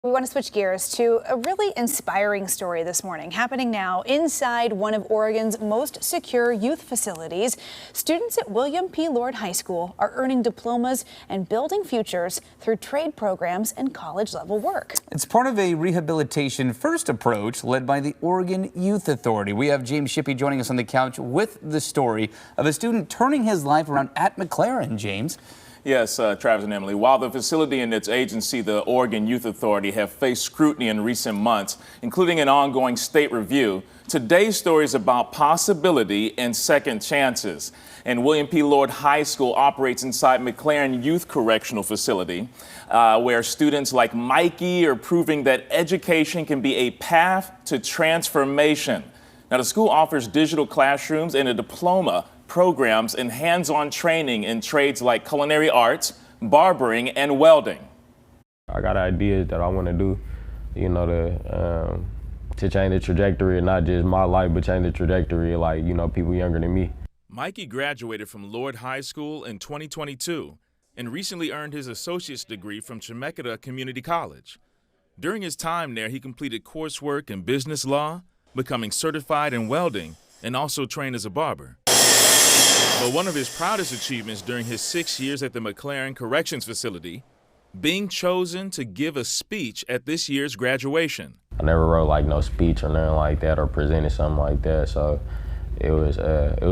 We want to switch gears to a really inspiring story this morning, happening now inside one of Oregon's most secure youth facilities. Students at William P. Lord High School are earning diplomas and building futures through trade programs and college-level work. It's part of a rehabilitation-first approach led by the Oregon Youth Authority. We have James Shippey joining us on the couch with the story of a student turning his life around at McLaren. James. Yes, Travis and Emily. While the facility and its agency, the Oregon Youth Authority, have faced scrutiny in recent months, including an ongoing state review, today's story is about possibility and second chances. And William P. Lord High School operates inside McLaren Youth Correctional Facility, where students like Mikey are proving that education can be a path to transformation. Now, the school offers digital classrooms and a diploma programs and hands-on training in trades like culinary arts, barbering, and welding. I got ideas that I want to do, to change the trajectory of not just my life, but change the trajectory of, people younger than me. Mikey graduated from Lord High School in 2022 and recently earned his associate's degree from Chemeketa Community College. During his time there, he completed coursework in business law, becoming certified in welding, and also trained as a barber. But one of his proudest achievements during his 6 years at the McLaren Corrections Facility, being chosen to give a speech at this year's graduation. I never wrote no speech or nothing like that or presented something like that, so it was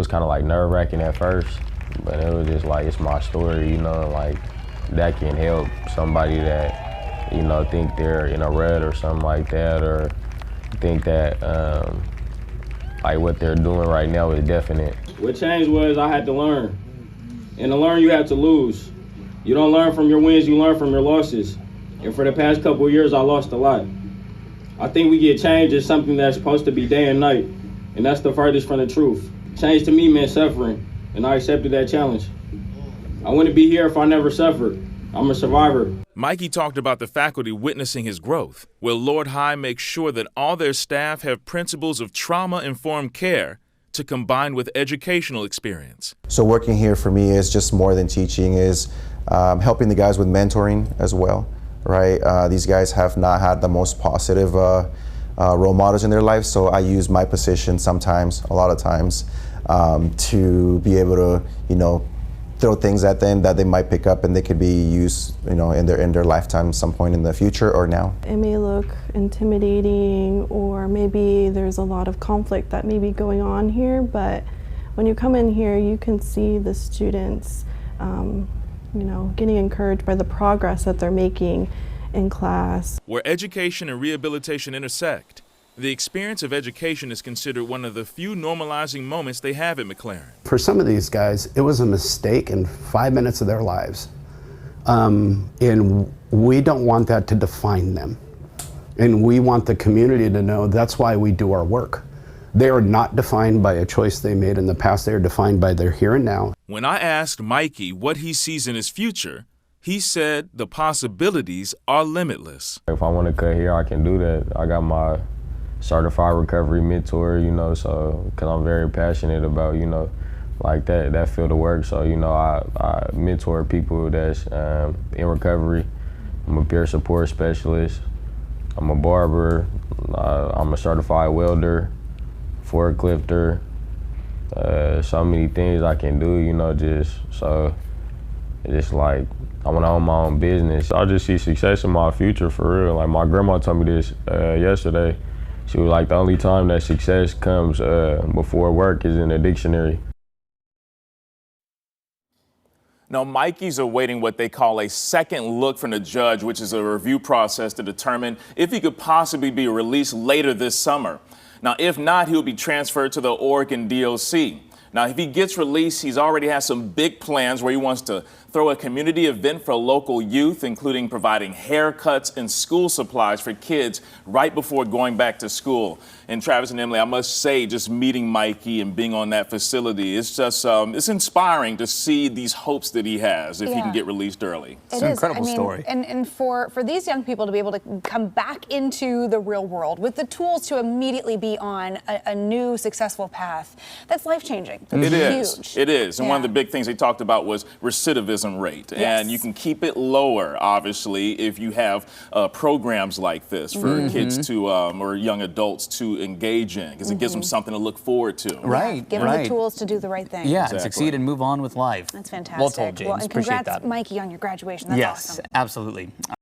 kind of nerve-wracking at first, but it was just it's my story, that can help somebody that, think they're in a rut or something like that, or think that what they're doing right now is definite. What changed was I had to learn. And to learn, you have to lose. You don't learn from your wins, you learn from your losses. And for the past couple of years, I lost a lot. I think we get change as something that's supposed to be day and night. And that's the furthest from the truth. Change to me meant suffering, and I accepted that challenge. I wouldn't be here if I never suffered. I'm a survivor. Mikey talked about the faculty witnessing his growth, where Lord High makes sure that all their staff have principles of trauma-informed care to combine with educational experience. So working here for me is just more than teaching, is helping the guys with mentoring as well, right? These guys have not had the most positive role models in their lives, so I use my position sometimes, a lot of times, to be able to, throw things at them that they might pick up and they could be used, in their lifetime some point in the future or now. It may look intimidating, or maybe there's a lot of conflict that may be going on here, but when you come in here, you can see the students, getting encouraged by the progress that they're making in class. Where education and rehabilitation intersect, the experience of education is considered one of the few normalizing moments they have at McLaren. For some of these guys, it was a mistake in 5 minutes of their lives. And we don't want that to define them. And we want the community to know that's why we do our work. They are not defined by a choice they made in the past. They are defined by their here and now. When I asked Mikey what he sees in his future, he said the possibilities are limitless. If I want to cut hair, I can do that. I got my certified recovery mentor, because I'm very passionate about, that field of work. So, I mentor people that's in recovery. I'm a peer support specialist. I'm a barber. I'm a certified welder, forklifter. So many things I can do, I want to own my own business. I just see success in my future for real. My grandma told me this yesterday. She was the only time that success comes before work is in a dictionary. Now, Mikey's awaiting what they call a second look from the judge, which is a review process to determine if he could possibly be released later this summer. Now, if not, he'll be transferred to the Oregon DOC. Now, if he gets released, he's already has some big plans where he wants to throw a community event for local youth, including providing haircuts and school supplies for kids right before going back to school. And Travis and Emily, I must say, just meeting Mikey and being on that facility, it's just, it's inspiring to see these hopes that he has if he can get released early. It's an incredible story. And for these young people to be able to come back into the real world with the tools to immediately be on a new successful path, that's life-changing. It is. Huge. It is. And one of the big things they talked about was recidivism suicidism rate. Yes. And you can keep it lower, obviously, if you have programs like this for kids to, or young adults to engage in, because it gives them something to look forward to. Right, Give them right. the tools to do the right thing. Yeah, Exactly. succeed and move on with life. That's fantastic. Well told, James. Well, and Appreciate congrats, that. Mikey, on your graduation. That's Yes, awesome. absolutely.